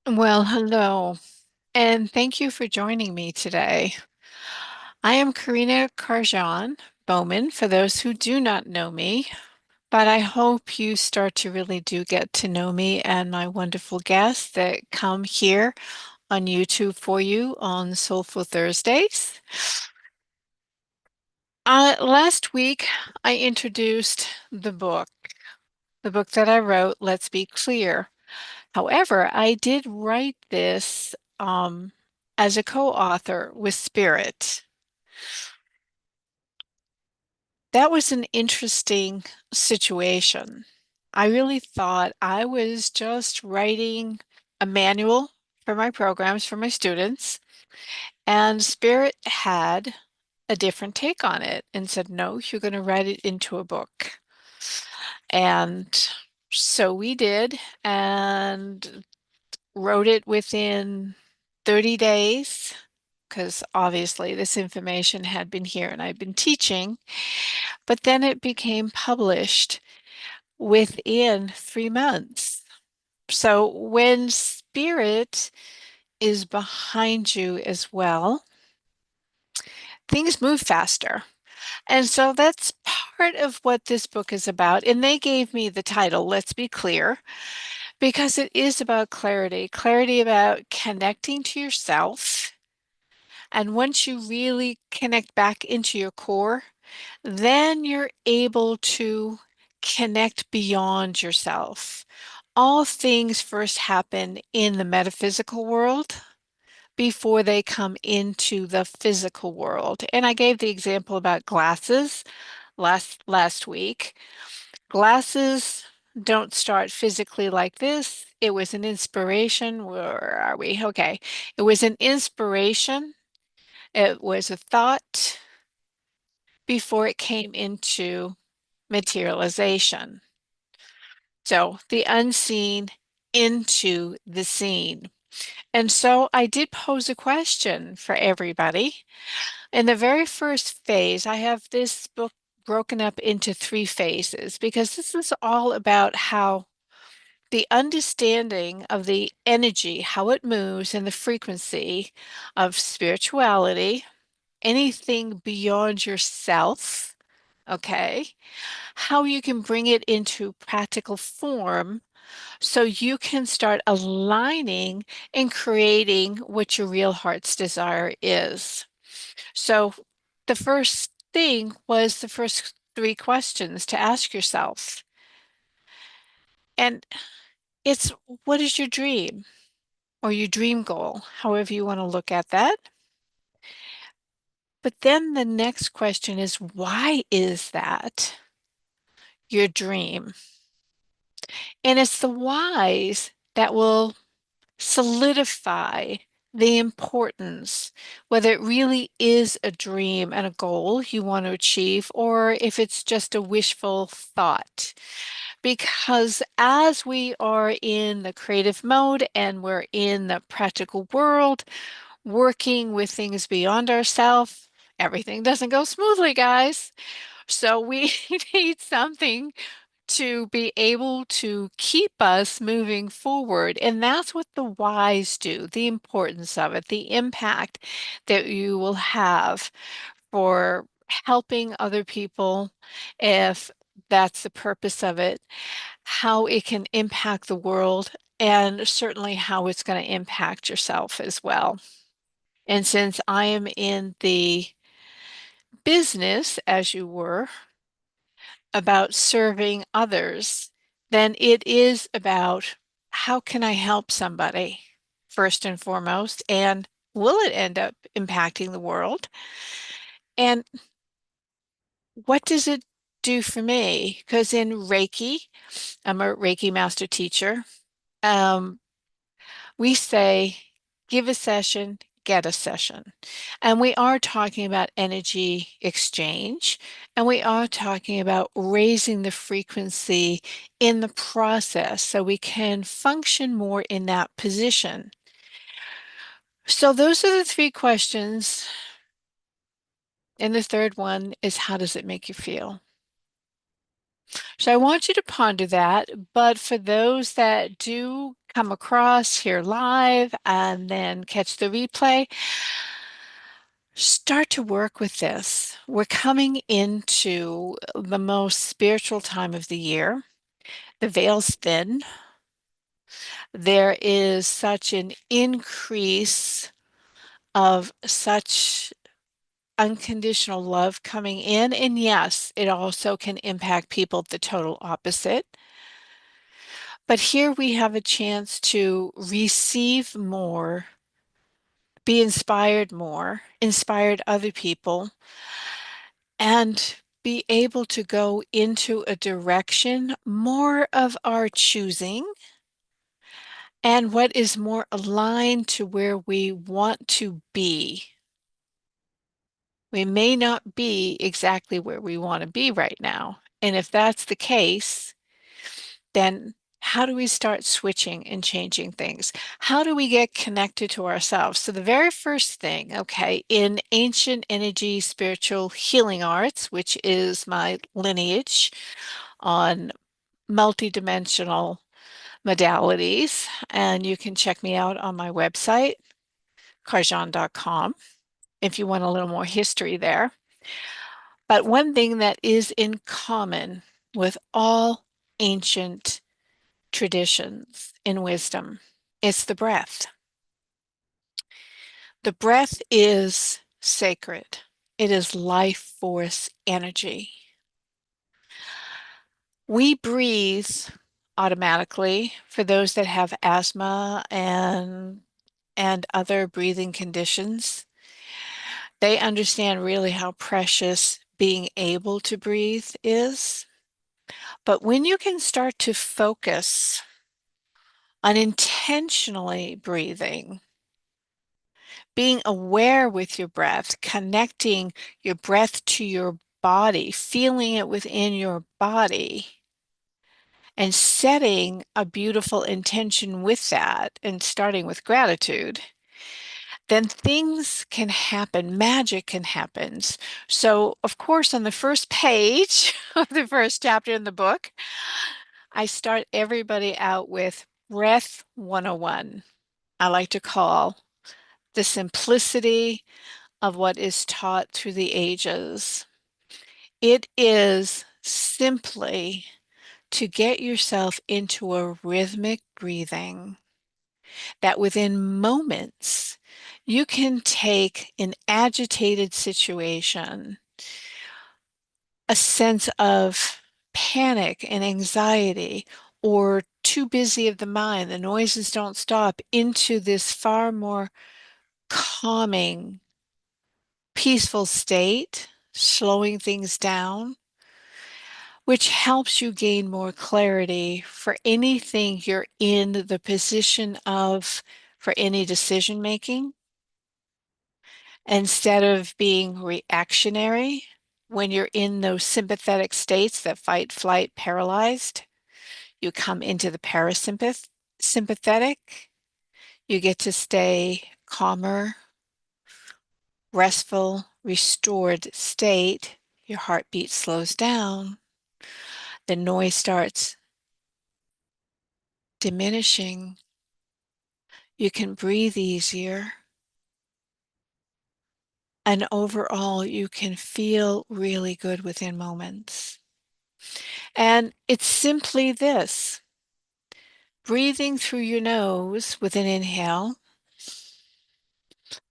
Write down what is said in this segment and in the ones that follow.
Well, hello, and thank you for joining me today. I am Karina Carj'an Bowman, for those who do not know me, but I hope you start to really do get to know me and my wonderful guests that come here on YouTube for you on Soulful Thursdays. Last week, I introduced the book that I wrote, Let's Be Clear. However, I did write this as a co-author with Spirit. That was an interesting situation. I really thought I was just writing a manual for my programs for my students, and Spirit had a different take on it and said, no, you're going to write it into a book. And so we did, and wrote it within 30 days because obviously this information had been here and I'd been teaching, but then it became published within 3 months. So when spirit is behind you as well, things move faster. And so that's part of what this book is about. And they gave me the title, Let's Be Clear, because it is about clarity, clarity about connecting to yourself. And once you really connect back into your core, then you're able to connect beyond yourself. All things first happen in the metaphysical world before they come into the physical world. And I gave the example about glasses last week. Glasses don't start physically like this. It was an inspiration. Where are we? Okay. It was an inspiration. It was a thought before it came into materialization. So the unseen into the seen. And so I did pose a question for everybody. In the very first phase, I have this book broken up into 3 phases because this is all about how the understanding of the energy, how it moves, and the frequency of spirituality, anything beyond yourself, okay? How you can bring it into practical form so you can start aligning and creating what your real heart's desire is. So the first thing was the first 3 questions to ask yourself. And it's, what is your dream or your dream goal, however you want to look at that? But then the next question is, why is that your dream? And it's the whys that will solidify the importance, whether it really is a dream and a goal you want to achieve, or if it's just a wishful thought. Because as we are in the creative mode and we're in the practical world, working with things beyond ourselves, everything doesn't go smoothly, guys. So we need something to be able to keep us moving forward. And that's what the whys do, the importance of it, the impact that you will have for helping other people, if that's the purpose of it, how it can impact the world, and certainly how it's going to impact yourself as well. And since I am in the business, as you were, about serving others, then it is about how can I help somebody first and foremost, and will it end up impacting the world? And what does it do for me? Because in Reiki, I'm a Reiki master teacher. Um, we say, give a session, get a session. And we are talking about energy exchange, and we are talking about raising the frequency in the process so we can function more in that position. So those are the 3 questions. And the third one is, how does it make you feel? So I want you to ponder that. But for those that do come across here live and then catch the replay, start to work with this. We're coming into the most spiritual time of the year. The veil's thin. There is such an increase of such unconditional love coming in. And yes, it also can impact people the total opposite. But here we have a chance to receive more, be inspired more, inspired other people, and be able to go into a direction more of our choosing and what is more aligned to where we want to be. We may not be exactly where we want to be right now. And if that's the case, then how do we start switching and changing things? How do we get connected to ourselves? So the very first thing, okay, in ancient energy spiritual healing arts, which is my lineage on multidimensional modalities, and you can check me out on my website, Carj'an.com, if you want a little more history there. But one thing that is in common with all ancient traditions in wisdom is the breath. The breath is sacred. It is life force energy. We breathe automatically for those that have asthma and other breathing conditions. They understand really how precious being able to breathe is. But when you can start to focus on intentionally breathing, being aware with your breath, connecting your breath to your body, feeling it within your body, and setting a beautiful intention with that, and starting with gratitude, then things can happen, magic can happen. So, of course, on the first page of the first chapter in the book, I start everybody out with Breath 101. I like to call the simplicity of what is taught through the ages. It is simply to get yourself into a rhythmic breathing that within moments you can take an agitated situation, a sense of panic and anxiety, or too busy of the mind, the noises don't stop, into this far more calming, peaceful state, slowing things down, which helps you gain more clarity for anything you're in the position of for any decision making. Instead of being reactionary when you're in those sympathetic states that fight, flight, paralyzed, you come into the sympathetic. You get to stay calmer, restful, restored state. Your heartbeat slows down. The noise starts diminishing. You can breathe easier. And overall, you can feel really good within moments. And it's simply this: breathing through your nose with an inhale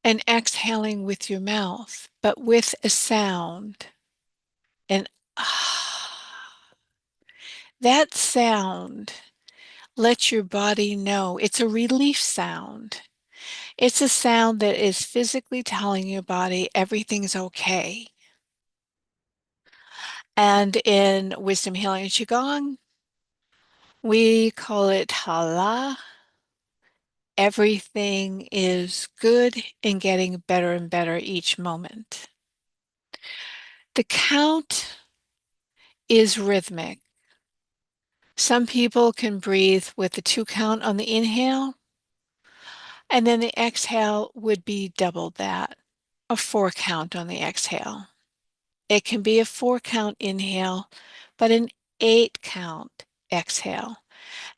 and exhaling with your mouth, but with a sound. And that sound lets your body know it's a relief sound. It's a sound that is physically telling your body everything's okay. And in Wisdom Healing and Qigong, we call it Hala. Everything is good and getting better and better each moment. The count is rhythmic. Some people can breathe with the 2 count on the inhale, and then the exhale would be double that, a 4 count on the exhale. It can be a 4 count inhale, but an 8 count exhale.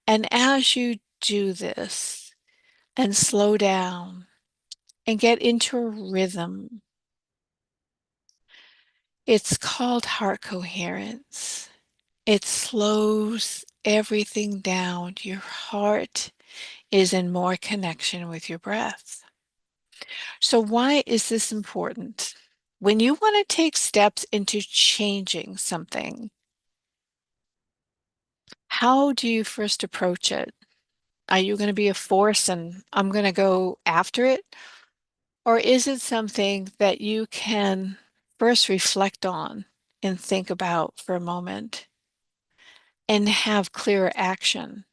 And as you do this and slow down and get into a rhythm. It's called heart coherence. It slows everything down. Your heart is in more connection with your breath. So why is this important? When you want to take steps into changing something, how do you first approach it? Are you going to be a force and I'm going to go after it? Or is it something that you can first reflect on and think about for a moment and have clear action?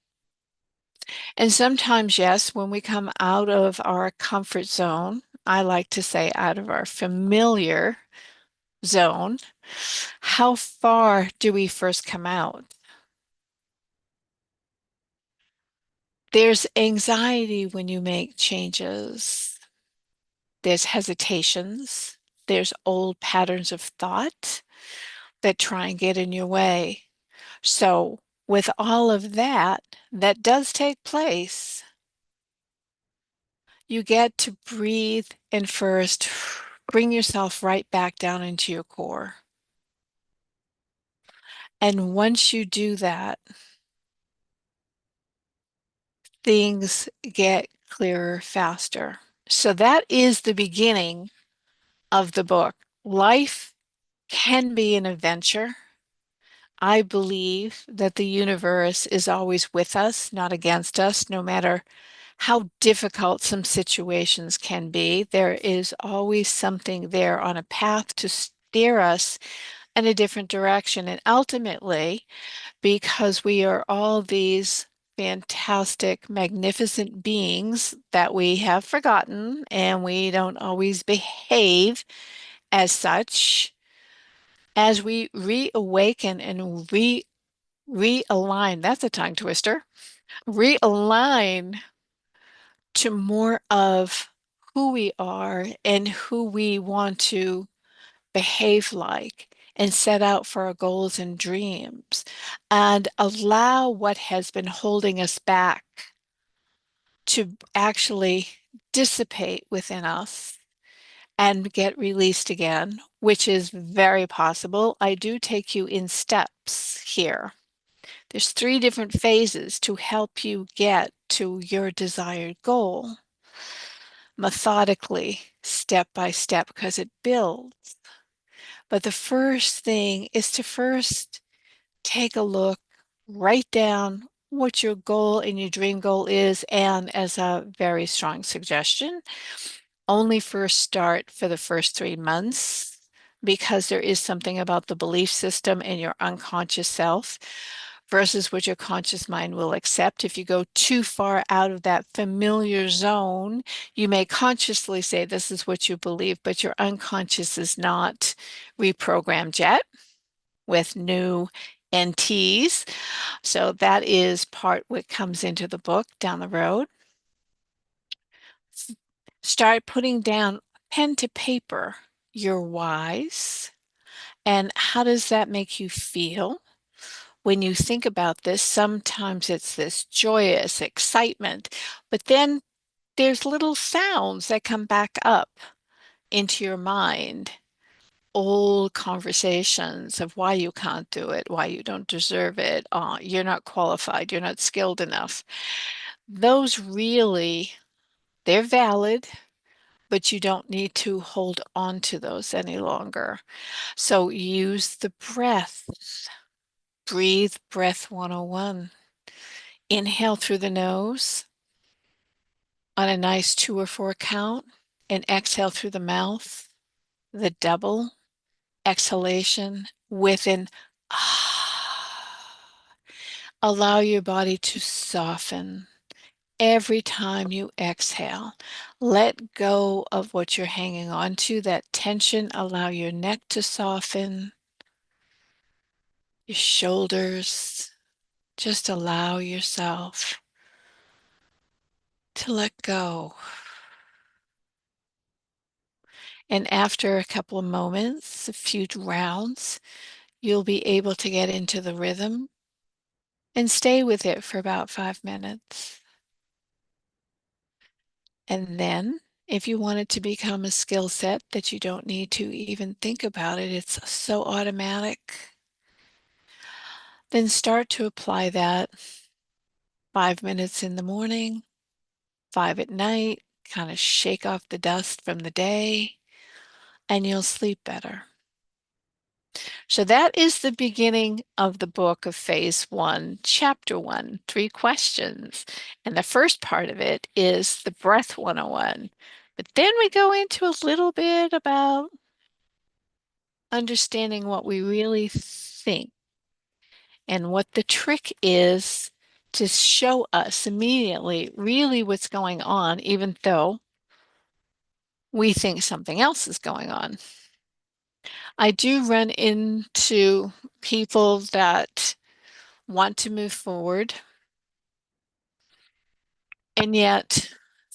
And sometimes, yes, when we come out of our comfort zone, I like to say out of our familiar zone, how far do we first come out? There's anxiety when you make changes. There's hesitations. There's old patterns of thought that try and get in your way. So, with all of that, that does take place, you get to breathe and first bring yourself right back down into your core. And once you do that, things get clearer faster. So that is the beginning of the book. Life can be an adventure. I believe that the universe is always with us, not against us, no matter how difficult some situations can be. There is always something there on a path to steer us in a different direction. And ultimately, because we are all these fantastic, magnificent beings that we have forgotten and we don't always behave as such, as we reawaken and realign, that's a tongue twister, realign to more of who we are and who we want to behave like and set out for our goals and dreams and allow what has been holding us back to actually dissipate within us and get released again, which is very possible. I do take you in steps here. There's 3 different phases to help you get to your desired goal methodically, step by step, because it builds. But the first thing is to first take a look, write down what your goal and your dream goal is, and as a very strong suggestion, only first start for the first 3 months because there is something about the belief system and your unconscious self versus what your conscious mind will accept. If you go too far out of that familiar zone, you may consciously say this is what you believe, but your unconscious is not reprogrammed yet with new NTs. So that is part what comes into the book down the road. Start putting down pen to paper your whys and how does that make you feel? When you think about this, sometimes it's this joyous excitement, but then there's little sounds that come back up into your mind. Old conversations of why you can't do it, why you don't deserve it, you're not qualified, you're not skilled enough. Those really, they're valid, but you don't need to hold on to those any longer. So use the breath. Breathe breath 101. Inhale through the nose on a nice 2 or 4 count and exhale through the mouth, the double exhalation with an ah. Allow your body to soften every time you exhale. Let go of what you're hanging on to, that tension. Allow your neck to soften, your shoulders. Just allow yourself to let go. And after a couple of moments, a few rounds, you'll be able to get into the rhythm and stay with it for about 5 minutes. And then if you want it to become a skill set that you don't need to even think about it, it's so automatic, then start to apply that 5 minutes in the morning, 5 at night, kind of shake off the dust from the day, and you'll sleep better. So that is the beginning of the book of phase 1, chapter 1, 3 questions. And the first part of it is the breath 101. But then we go into a little bit about understanding what we really think and what the trick is to show us immediately really what's going on, even though we think something else is going on. I do run into people that want to move forward, and yet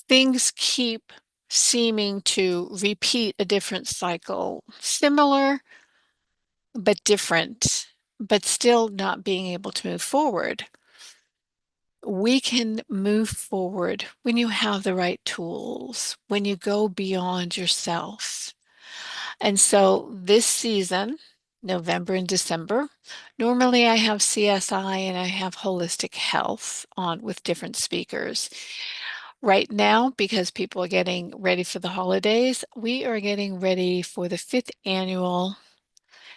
things keep seeming to repeat a different cycle, similar but different, but still not being able to move forward. We can move forward when you have the right tools, when you go beyond yourself. And so this season, November and December, normally I have CSI and I have holistic health on with different speakers. Right now, because people are getting ready for the holidays, we are getting ready for the 5th annual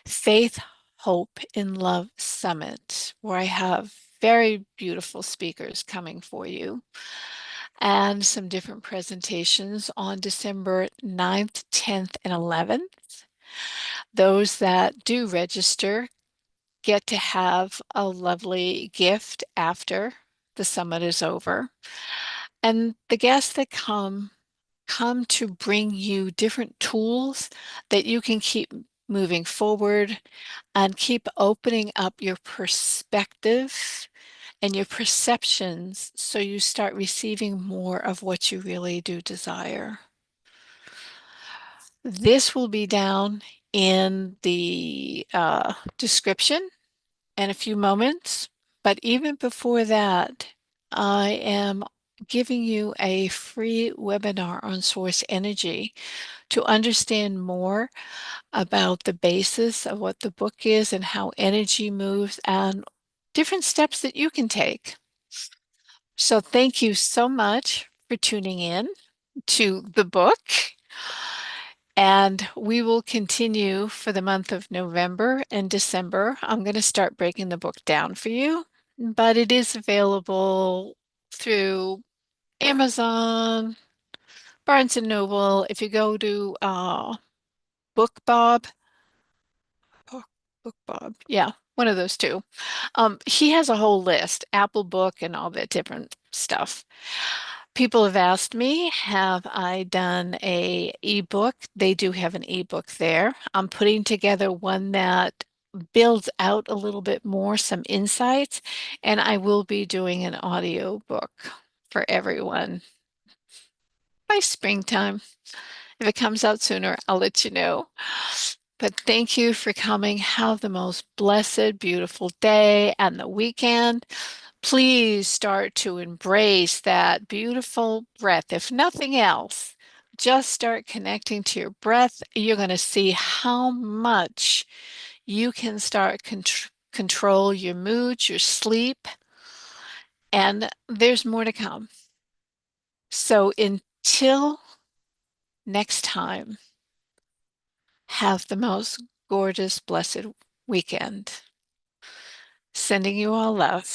Faith, Hope, and Love Summit, where I have very beautiful speakers coming for you and some different presentations on December 9th, 10th, and 11th. Those that do register get to have a lovely gift after the summit is over. And the guests that come to bring you different tools that you can keep moving forward and keep opening up your perspective and your perceptions so you start receiving more of what you really do desire. This will be down in the description in a few moments, but even before that, I am giving you a free webinar on source energy to understand more about the basis of what the book is and how energy moves and different steps that you can take. So thank you so much for tuning in to the book. And we will continue for the month of November and December. I'm going to start breaking the book down for you, but it is available through Amazon, Barnes and Noble. If you go to BookBob, oh, BookBob, yeah, one of those two. He has a whole list, Apple Book and all that different stuff. People have asked me, have I done a ebook? They do have an ebook there. I'm putting together one that builds out a little bit more, some insights, and I will be doing an audio book for everyone by springtime. If it comes out sooner, I'll let you know. But thank you for coming. Have the most blessed, beautiful day and the weekend. Please start to embrace that beautiful breath. If nothing else, just start connecting to your breath. You're going to see how much you can start control your mood, your sleep, and there's more to come. So until next time, have the most gorgeous, blessed weekend. Sending you all love.